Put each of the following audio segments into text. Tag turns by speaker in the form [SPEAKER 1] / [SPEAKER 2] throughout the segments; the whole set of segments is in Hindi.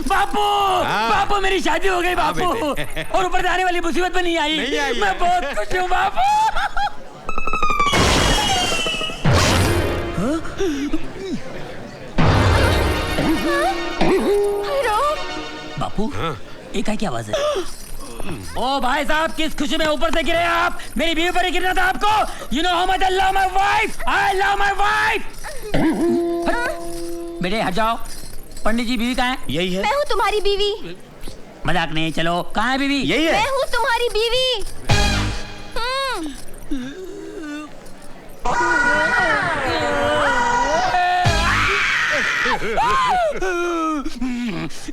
[SPEAKER 1] बापू बापू मेरी शादी हो गई बापू, और ऊपर से आने वाली मुसीबत में नहीं आई, मैं बहुत खुश हूँ बापू। बापू ये क्या आवाज है? ओ भाई साहब, किस खुशी में ऊपर से गिरे आप? मेरी बीवी पर ही गिरना था आपको। You know how much I love my wife. I love my wife. बेटे हट जाओ। पंडित जी बीवी कहाँ है?
[SPEAKER 2] यही है।
[SPEAKER 3] मैं हूँ तुम्हारी बीवी।
[SPEAKER 1] मजाक नहीं, चलो कहाँ है बीवी?
[SPEAKER 2] यही है।
[SPEAKER 3] मैं हूँ तुम्हारी बीवी।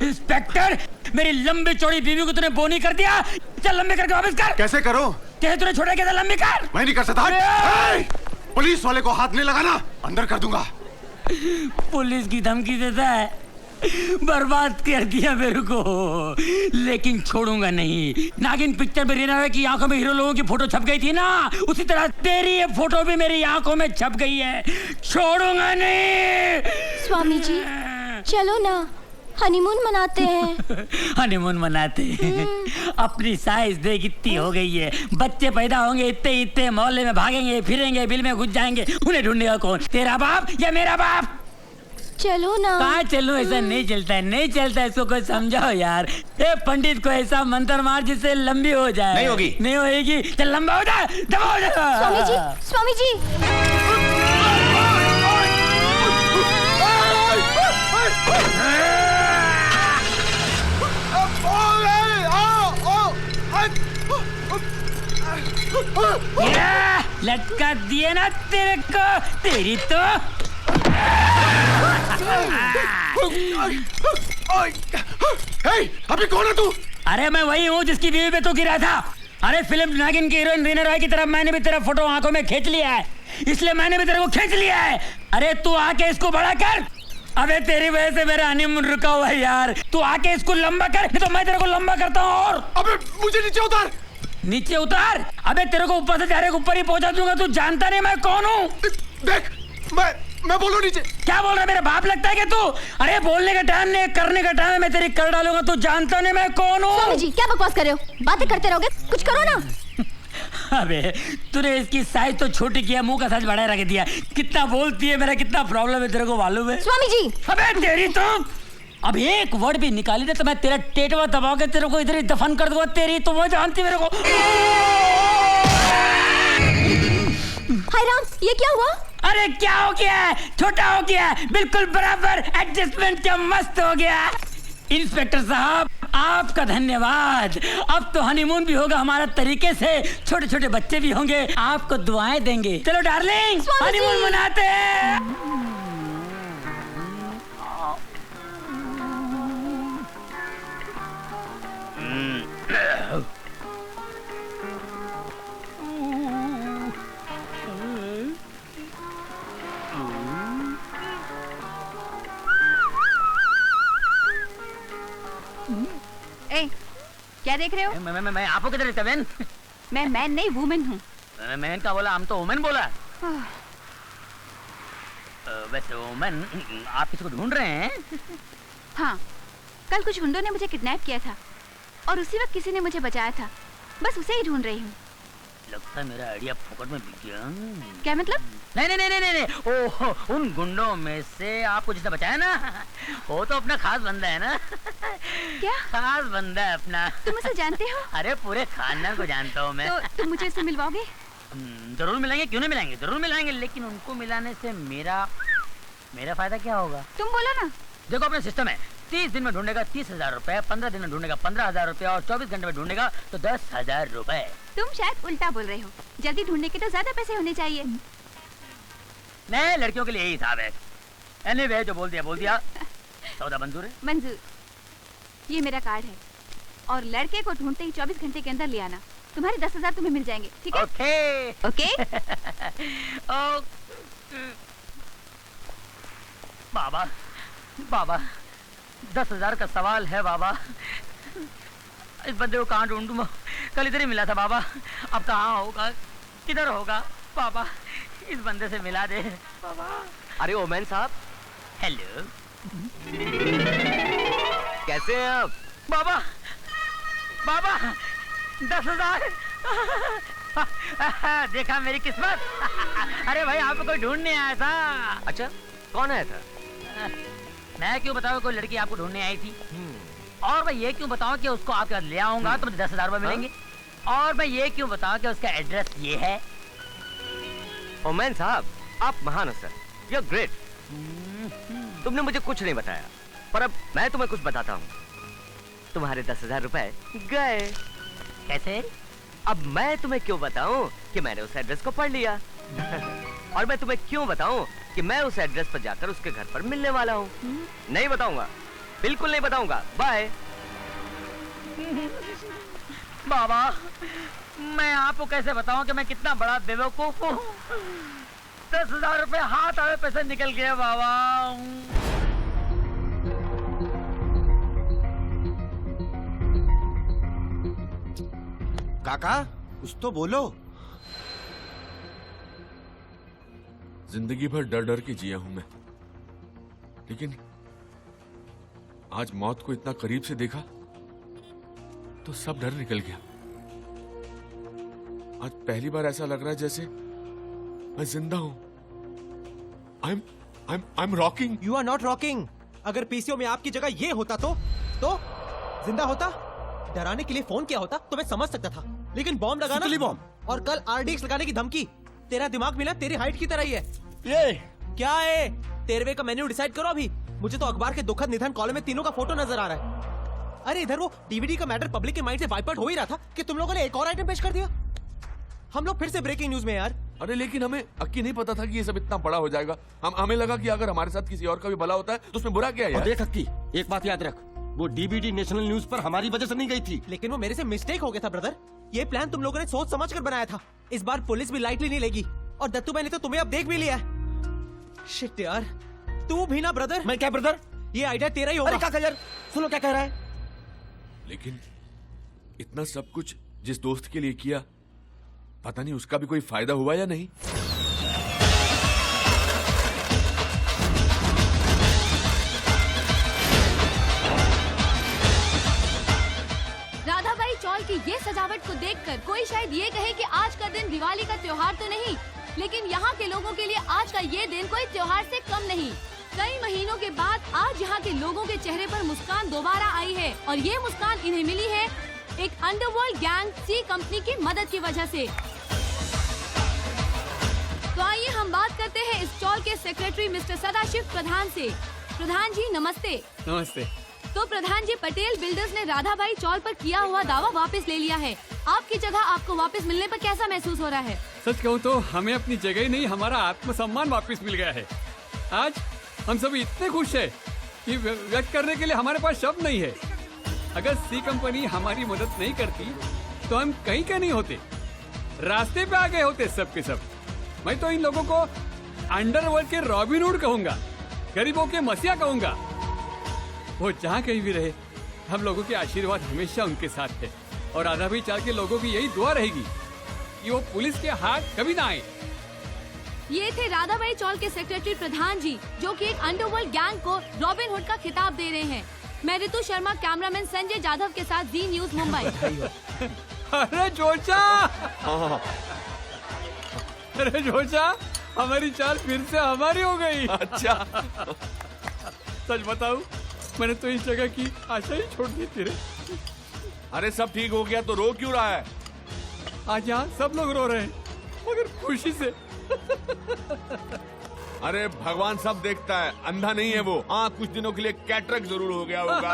[SPEAKER 1] इंस्पेक्टर, मेरी लंबी चौड़ी बीवी को तूने बोनी कर दिया। चल लंबे करके वापस कर।
[SPEAKER 4] कैसे करो?
[SPEAKER 1] कैसे तूने छोड़ा? कैसे लंबी कर?
[SPEAKER 4] मैं नहीं कर सकता। पुलिस वाले को हाथ नहीं लगाना, अंदर कर दूंगा।
[SPEAKER 1] पुलिस की धमकी देता है? बर्बाद कर दिया मेरे को, लेकिन छोड़ूंगा नहीं। नागिन पिक्चर में रीना की आंखों में हीरो लोगों की फोटो छप गई थी ना, उसी तरह तेरी ये फोटो भी मेरी आंखों में छप गई है। छोड़ूंगा नहीं।
[SPEAKER 3] स्वामी जी चलो ना, हनीमून मनाते हैं।
[SPEAKER 1] हनीमून मनाते हैं? अपनी साइज देख इतनी हो गई है, बच्चे पैदा होंगे इतने इतने, मोहल्ले में भागेंगे फिरेंगे, बिल में घुस जाएंगे, उन्हें ढूंढेगा कौन? तेरा बाप या मेरा बाप?
[SPEAKER 3] चलो ना।
[SPEAKER 1] कहाँ चलो? ऐसा नहीं चलता है, नहीं चलता है। इसको कोई समझाओ यार। ए पंडित को ऐसा मंत्र मार जिससे लंबी हो जाए। नहीं होगी। नहीं होगी। चल लंबा हो जा, दबा हो जा।
[SPEAKER 3] स्वामी जी, स्वामी जी।
[SPEAKER 1] लटका दिए ना तेरे को, तेरी तो।
[SPEAKER 4] अभी कौन है तू?
[SPEAKER 1] अरे मैं वही हूँ जिसकी बीवी पे तू गिरा था। अरे फिल्म नागिन की हीरोइन रीना रॉय की तरफ मैंने भी तेरा फोटो आंखों में खींच लिया है, इसलिए मैंने भी तेरे को खींच लिया है। अरे तू आके इसको बड़ा कर। अबे तेरी वजह से मेरा हनीमून रुका हुआ है यार। तू आके इसको लंबा कर, नहीं तो मैं तेरे को लंबा करता हूँ। और
[SPEAKER 4] अबे मुझे नीचे उतार।
[SPEAKER 1] नीचे उतार? अबे तेरे को ऊपर से डायरेक्ट ऊपर ही पहुंचा दूंगा। तू जानता नहीं मैं कौन हूँ?
[SPEAKER 4] देख मैं बोलूं नीचे।
[SPEAKER 1] क्या बोल रहा है? मेरा बाप लगता है क्या तू? अरे बोलने का टाइम नहीं, करने का टाइम है। मैं तेरी कर डालूंगा। तू जानता नहीं मैं कौन हूँ?
[SPEAKER 3] स्वामी जी क्या बकवास कर रहे हो? बातें करते रहोगे, कुछ करो ना।
[SPEAKER 1] अबे तूने इसकी साइज तो छोटी किया, मुंह का साइज बढ़ा रख दिया। कितना बोलती है, मेरा कितना प्रॉब्लम है तेरे को मालूम है?
[SPEAKER 3] स्वामी जी।
[SPEAKER 1] अबे तेरी तो अब एक वर्ड भी निकाली दे तो मैं तेरा टेटवा दबा के तेरे को इधर ही दफन कर दूंगा। तेरी तो वो जानती मेरे को।
[SPEAKER 3] हाय राम, ये क्या हुआ?
[SPEAKER 1] अरे क्या हो गया? छोटा हो गया, बिल्कुल बराबर एडजस्टमेंट, क्या मस्त हो गया। इंस्पेक्टर साहब आपका धन्यवाद। अब तो हनीमून भी होगा हमारा तरीके से, छोटे छोटे बच्चे भी होंगे, आपको दुआएं देंगे। चलो डार्लिंग हनीमून मनाते हैं।
[SPEAKER 3] ए, क्या देख रहे हो?
[SPEAKER 1] मैं आपको किधर रहता मैन?
[SPEAKER 3] मैं मैन नहीं वुमेन हूँ।
[SPEAKER 1] मैन का बोला, हम तो वुमेन बोला। वैसे वुमेन आप किसी को ढूंढ रहे हैं?
[SPEAKER 3] हाँ, कल कुछ गुंडों ने मुझे किडनैप किया था और उसी वक्त किसी ने मुझे बचाया था, बस उसे ही ढूंढ रही हूँ।
[SPEAKER 1] लगता है मेरा आइडिया फोकट में बिक गया।
[SPEAKER 3] क्या मतलब?
[SPEAKER 1] नहीं, ओह उन गुंडों में से आपको जिसने बचाया ना, वो तो अपना खास बंदा है ना।
[SPEAKER 3] क्या
[SPEAKER 1] खास बंदा है अपना?
[SPEAKER 3] तुम उसे जानते हो?
[SPEAKER 1] अरे पूरे खानदान को जानता हूँ मैं।
[SPEAKER 3] तो तुम मुझे उससे मिलवाओगे?
[SPEAKER 1] जरूर मिलाएंगे, क्यों नहीं मिलाएंगे, जरूर मिलाएंगे। लेकिन उनको मिलाने से मेरा फायदा क्या होगा?
[SPEAKER 3] तुम बोलो ना।
[SPEAKER 1] देखो अपना सिस्टम है, 30 दिन में ढूंढेगा 30,000 रुपए, 15 दिन में ढूंढेगा 15,000 रुपए, और 24 घंटे में ढूंढेगा तो 10,000 रुपए।
[SPEAKER 3] तुम शायद उल्टा बोल रहे हो। जल्दी ढूंढने के तो ज्यादा पैसे होने चाहिए।
[SPEAKER 1] नहीं, लड़कियों के लिए यही हिसाब है। एनीवे, जो बोल दिया। सौदा मंजूर है?
[SPEAKER 3] मंजूर। ये मेरा कार्ड है और लड़के को ढूंढते ही 24 घंटे के अंदर ले आना। तुम्हारे 10,000 तुम्हें मिल जाएंगे, ठीक है?
[SPEAKER 1] ओके। बाबा 10,000 का सवाल है बाबा। इस बंदे को कहाँ ढूंढूं? कल इधर ही मिला था बाबा, अब कहाँ होगा, किधर होगा बाबा? इस बंदे से मिला दे बाबा।
[SPEAKER 2] अरे ओमैन साहब।
[SPEAKER 1] हेलो।
[SPEAKER 2] कैसे हैं आप?
[SPEAKER 1] बाबा बाबा 10,000 देखा मेरी किस्मत। अरे भाई आपको कोई ढूंढने आया था।
[SPEAKER 2] अच्छा, कौन आया था?
[SPEAKER 1] मैं क्यों बताऊं कोई लड़की आपको ढूंढने आई थी। और मैं ये क्यों बताऊं कि उसको आपके पास ले आऊंगा तो मुझे 10,000 रुपए मिलेंगे। और मैं ये क्यों बताऊं कि उसका एड्रेस ये है।
[SPEAKER 2] ओमैन साहब, आप महान हो सर, यू आर ग्रेट। तुमने मुझे कुछ नहीं बताया, पर अब मैं तुम्हें कुछ बताता हूँ। तुम्हारे 10,000 रुपए गए।
[SPEAKER 1] कैसे?
[SPEAKER 2] अब मैं तुम्हें क्यों बताऊं कि मैंने उस एड्रेस को पढ़ लिया। और मैं तुम्हें क्यों बताऊं कि मैं उस एड्रेस पर जाकर उसके घर पर मिलने वाला हूँ। नहीं बताऊंगा, बिल्कुल नहीं बताऊंगा। बाय।
[SPEAKER 1] बाबा मैं आपको कैसे बताऊं कि मैं कितना बड़ा बेवकूफ हूँ। 10,000 रुपए हाथ आवे पैसे निकल गए बाबा।
[SPEAKER 4] काका कुछ तो बोलो।
[SPEAKER 5] जिंदगी भर डर डर के जिया हूं मैं, लेकिन आज मौत को इतना करीब से देखा तो सब डर निकल गया। आज पहली बार ऐसा लग रहा है जैसे मैं जिंदा हूं। I'm rocking.
[SPEAKER 6] You are not rocking. अगर पीसीओ में आपकी जगह ये होता तो जिंदा होता। डराने के लिए फोन किया होता तो मैं समझ सकता था, लेकिन बॉम्ब लगाना, बॉम्ब और कल आरडीएक्स लगाने की धमकी। तेरा दिमाग मिला तेरी हाइट की तरह ही है। ये क्या है? 13वें का मेन्यू डिसाइड करो अभी। मुझे तो अखबार के दुखद निधन कॉलम में तीनों का फोटो नजर आ रहा है। अरे इधर वो डीवीडी का मैटर पब्लिक के माइंड से वाइप आउट हो ही रहा था कि तुम लोगों ने एक और आइटम पेश कर दिया। हम लोग फिर से ब्रेकिंग न्यूज में यार।
[SPEAKER 5] अरे लेकिन हमें अक्की नहीं पता था कि ये सब इतना बड़ा हो जाएगा। हमें लगा कि अगर हमारे साथ किसी और का भी भला होता है तो उसमें बुरा क्या है यार?
[SPEAKER 7] देख अक्की, एक बात याद रख, वो डीवीडी नेशनल न्यूज पर हमारी वजह से नहीं गई थी।
[SPEAKER 6] लेकिन वो मेरे से मिस्टेक हो गया था ब्रदर। ये प्लान तुम लोगों ने सोच समझ कर बनाया था। इस बार पुलिस भी लाइटली नहीं लेगी। और दत्तू भाई ने तो तुम्हें अब देख भी लिया। शिट यार, तू भी ना ब्रदर।
[SPEAKER 7] मैं क्या ब्रदर?
[SPEAKER 6] ये आइडिया तेरा ही होगा।
[SPEAKER 7] अरे काका यार, सुनो क्या कह रहा है।
[SPEAKER 5] लेकिन इतना सब कुछ जिस दोस्त के लिए किया, पता नहीं उसका भी कोई फायदा हुआ या नहीं।
[SPEAKER 3] राधाबाई चौल की ये सजावट को देखकर कोई शायद ये कहे कि आज का दिन दिवाली का त्योहार तो नहीं, लेकिन यहाँ के लोगों के लिए आज का ये दिन कोई त्योहार से कम नहीं। कई महीनों के बाद आज यहाँ के लोगों के चेहरे पर मुस्कान दोबारा आई है, और ये मुस्कान इन्हें मिली है एक अंडरवर्ल्ड गैंग सी कंपनी की मदद की वजह से। तो आइए हम बात करते हैं इस चौल के सेक्रेटरी मिस्टर सदाशिव प्रधान से। प्रधान जी नमस्ते।
[SPEAKER 8] नमस्ते।
[SPEAKER 3] तो प्रधान जी, पटेल बिल्डर्स ने राधाबाई चौल पर किया हुआ दावा वापस ले लिया है। आपकी जगह आपको वापस मिलने पर कैसा महसूस हो रहा है?
[SPEAKER 8] सच कहूँ तो हमें अपनी जगह ही नहीं, हमारा आत्मसम्मान वापस मिल गया है। आज हम सभी इतने खुश हैं कि व्यक्त करने के लिए हमारे पास शब्द नहीं है। अगर सी कंपनी हमारी मदद नहीं करती तो हम कहीं का नहीं होते, रास्ते पे आ गए होते सब के सब। मैं तो इन लोगों को अंडरवर्ल्ड के रॉबिनहुड कहूंगा, गरीबों के मसीहा कहूंगा। वो जहाँ कहीं भी रहे, हम लोगों के आशीर्वाद हमेशा उनके साथ है। और राधाबाई चौल के लोगों की यही दुआ रहेगी कि वो पुलिस के हाथ कभी ना आए।
[SPEAKER 3] ये थे राधाबाई चौल के सेक्रेटरी प्रधान जी, जो कि एक अंडरवर्ल्ड गैंग को रॉबिनहुड का खिताब दे रहे हैं। मैं ऋतु शर्मा, कैमरामैन संजय जाधव के साथ जी न्यूज मुंबई।
[SPEAKER 8] अरे जोचा, अरे जोचा, हमारी चाल फिर से हमारी हो गई।
[SPEAKER 5] अच्छा
[SPEAKER 8] सच बताऊं, मैंने तो इस जगह की आशा ही छोड़ दी थी रे।
[SPEAKER 5] अरे सब ठीक हो गया तो रो क्यों रहा है?
[SPEAKER 8] आज यहाँ सब लोग रो रहे हैं, मगर खुशी से।
[SPEAKER 5] अरे भगवान सब देखता है, अंधा नहीं है वो। हाँ, कुछ दिनों के लिए कैटरेक्ट जरूर हो गया होगा।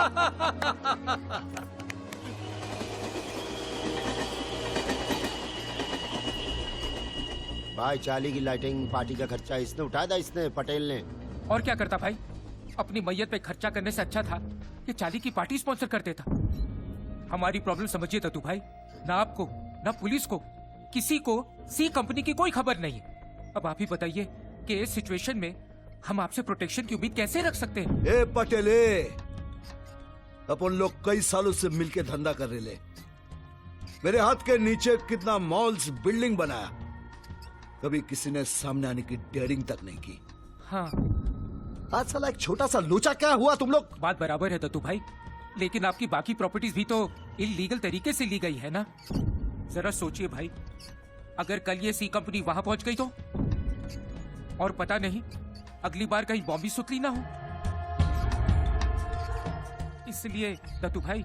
[SPEAKER 7] भाई चाली की लाइटिंग पार्टी का खर्चा इसने उठाया था, इसने पटेल ने।
[SPEAKER 9] और क्या करता भाई, अपनी मैयत पे खर्चा करने से अच्छा था कि चाली की पार्टी स्पॉन्सर कर देता। हमारी प्रॉब्लम समझिए तू भाई, ना आपको ना पुलिस को, किसी को सी कंपनी की कोई खबर नहीं। अब आप ही बताइए कि इस सिचुएशन में हम आपसे प्रोटेक्शन की उम्मीद कैसे रख सकते हैं?
[SPEAKER 10] ए पटेले, अपन लोग कई सालों से मिलके धंधा कर रहे। मेरे हाथ के नीचे कितना मॉल्स, बिल्डिंग बनाया, कभी किसी ने सामने आने की डेयरिंग तक नहीं की।
[SPEAKER 9] हाँ,
[SPEAKER 10] आज साला एक छोटा सा लोचा क्या हुआ तुम लोग?
[SPEAKER 9] बात बराबर है दत्तू भाई, लेकिन आपकी बाकी प्रॉपर्टीज भी तो इलीगल तरीके से ली गई है ना। जरा सोचिए भाई, अगर कल ये सी कंपनी वहां पहुंच गई तो, और पता नहीं अगली बार कहीं बॉम्बी सुतली ना हो। इसलिए दत्तू भाई,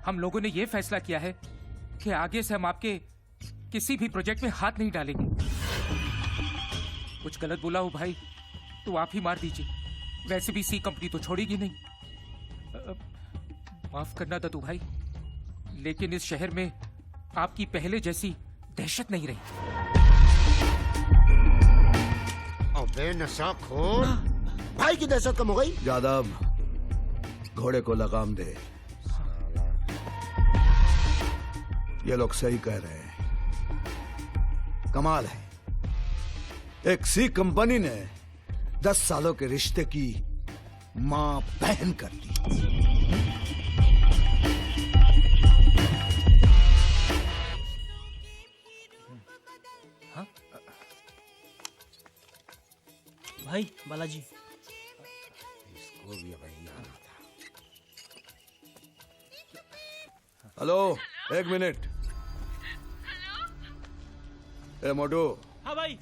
[SPEAKER 9] हम लोगों ने ये फैसला किया है कि आगे से हम आपके किसी भी प्रोजेक्ट में हाथ नहीं डालेंगे। कुछ गलत बोला हो भाई तो आप ही मार दीजिए, वैसे भी सी कंपनी तो छोड़ेगी नहीं। माफ करना दत्तू भाई, लेकिन इस शहर में आपकी पहले जैसी दहशत नहीं रही।
[SPEAKER 7] अबे नशाखोर, भाई की दहशत कम हो गई।
[SPEAKER 10] यादव, घोड़े को लगाम दे। ये लोग सही कह रहे हैं। कमाल है, एक सी कंपनी ने 10 सालों के रिश्ते की मां बहन कर दी।
[SPEAKER 6] भाई बालाजी,
[SPEAKER 7] इसको भी भाई आना था।
[SPEAKER 10] हेलो, एक मिनट। ए मोटू।
[SPEAKER 6] हाँ भाई।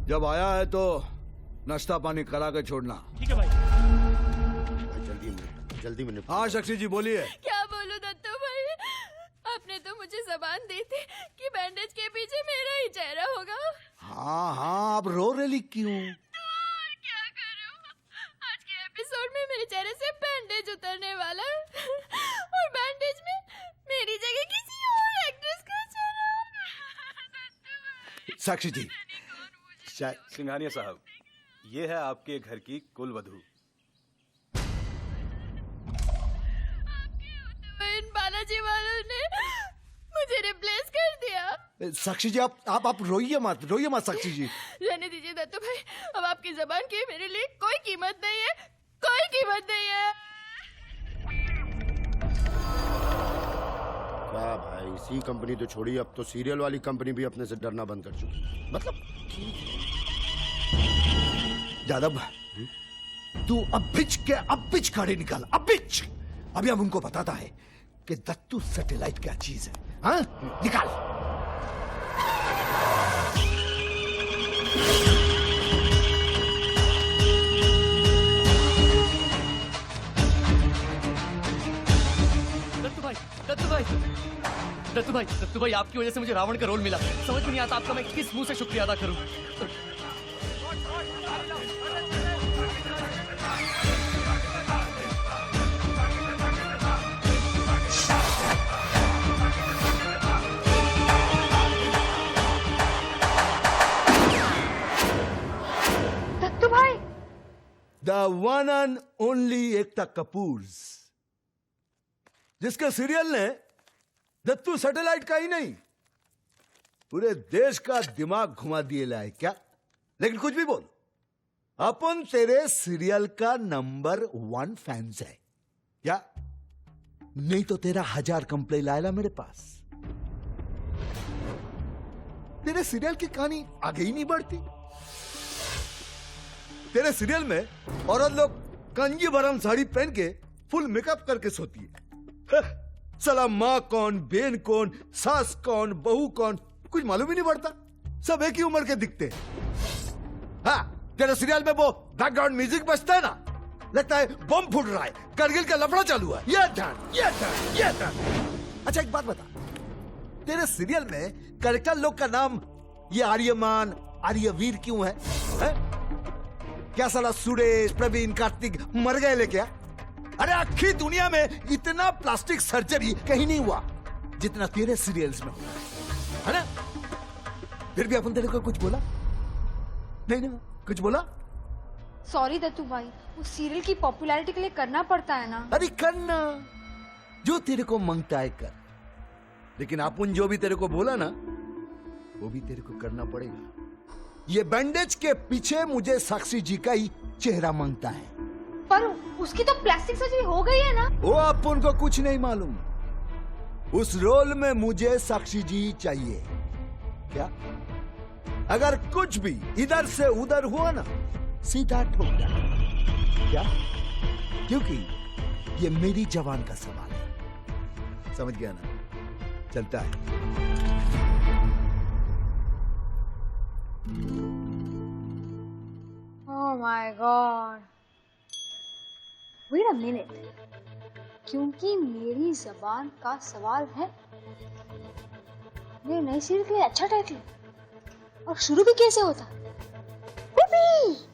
[SPEAKER 10] जब आया है तो नाश्ता पानी करा के छोड़ना।
[SPEAKER 6] ठीक है भाई।
[SPEAKER 7] जल्दी में
[SPEAKER 10] हाँ साक्षी जी बोलिए।
[SPEAKER 3] क्या बोलूं दत्तू भाई, आपने तो मुझे जबान दी थी कि बैंडेज के पीछे मेरा ही चेहरा होगा।
[SPEAKER 10] हाँ हाँ, अब रो रही क्यों?
[SPEAKER 3] क्या करूं, आज के एपिसोड में मेरे चेहरे से बैंडेज उतरने वाला है और बैंडेज में मेरी जगह किसी और एक्ट्रेस का चेहरा होगा।
[SPEAKER 10] साक्षी जी।
[SPEAKER 11] सिंघानिया साहब, ये है आपके घर की कुलवधू।
[SPEAKER 3] इन बालाजी वालों ने मुझे रिप्लेस कर दिया।
[SPEAKER 10] साक्षी जी, आप रोइए मत साक्षी जी।
[SPEAKER 3] रहने दीजिए दत्तू भाई, अब आपकी जबान की मेरे लिए कोई कीमत नहीं है, कोई कीमत नहीं है।
[SPEAKER 7] क्या भाई, सी कंपनी तो छोड़ी, अब तो सीरियल वाली कंपनी भी अपने से डरना बंद कर चुकी। मतलब
[SPEAKER 10] यादव, तू अब बिच गाड़ी निकाल, अब बिच। अभी हम उनको बताता है कि दत्तू सैटेलाइट क्या चीज है। हाँ, निकाल।
[SPEAKER 2] दत्तू भाई, आपकी वजह से मुझे रावण का रोल मिला। समझ में नहीं आता आपका मैं किस मुंह से शुक्रिया अदा करूं।
[SPEAKER 3] दत्तू भाई,
[SPEAKER 10] the one and only Ekta Kapoor, जिसके सीरियल ने दत्तू सैटेलाइट का ही नहीं पूरे देश का दिमाग घुमा दिए लाए क्या। लेकिन कुछ भी बोल, अपन तेरे सीरियल का नंबर 1 फैंस है क्या? नहीं तो तेरा 1000 कंप्लेन लाएला मेरे पास। तेरे सीरियल की कहानी आगे ही नहीं बढ़ती। तेरे सीरियल में औरत लोग कंजी भरम साड़ी पहन के फुल मेकअप करके सोती है। साला माँ कौन, बेन कौन, सास कौन, बहू कौन, कुछ मालूम ही नहीं पड़ता। सब एक ही उम्र के दिखते हैं। हाँ, तेरे सीरियल में वो बैकग्राउंड म्यूजिक बजता है ना, लगता है बम फूट रहा है, करगिल का लफड़ा चालू है। ये धन। अच्छा एक बात बता, तेरे सीरियल में कैरेक्टर लोग का नाम ये आर्यमान, आर्यवीर क्यों है? क्या साला सुरेश, प्रवीण, कार्तिक मर गए ले क्या? अरे आखिरी दुनिया में इतना प्लास्टिक सर्जरी कहीं नहीं हुआ जितना तेरे सीरियल्स में हुआ है ना। फिर भी अपन तेरे को कुछ बोला नहीं ना? कुछ बोला?
[SPEAKER 3] सॉरी दत्तू भाई, उस सीरियल की पॉपुलैरिटी के लिए करना पड़ता है ना।
[SPEAKER 10] अरे करना, जो तेरे को मांगता है कर, लेकिन अपन जो भी तेरे को बोला ना वो भी तेरे को करना पड़ेगा। ये बैंडेज के पीछे मुझे साक्षी जी का ही चेहरा मांगता है।
[SPEAKER 3] पर उसकी तो प्लास्टिक सर्जरी हो गई है ना।
[SPEAKER 10] वो अपन को कुछ नहीं मालूम। उस रोल में मुझे साक्षी जी चाहिए क्या? अगर कुछ भी इधर से उधर हुआ ना, सीधा ठोक जाना क्या? क्योंकि ये मेरी जवान का सवाल है, समझ गया ना? चलता है।
[SPEAKER 12] Oh my God. Wait a minute. क्योंकि मेरी जबान का सवाल है, मेरे नई सीरीज के लिए अच्छा टाइटल और शुरू भी कैसे होता?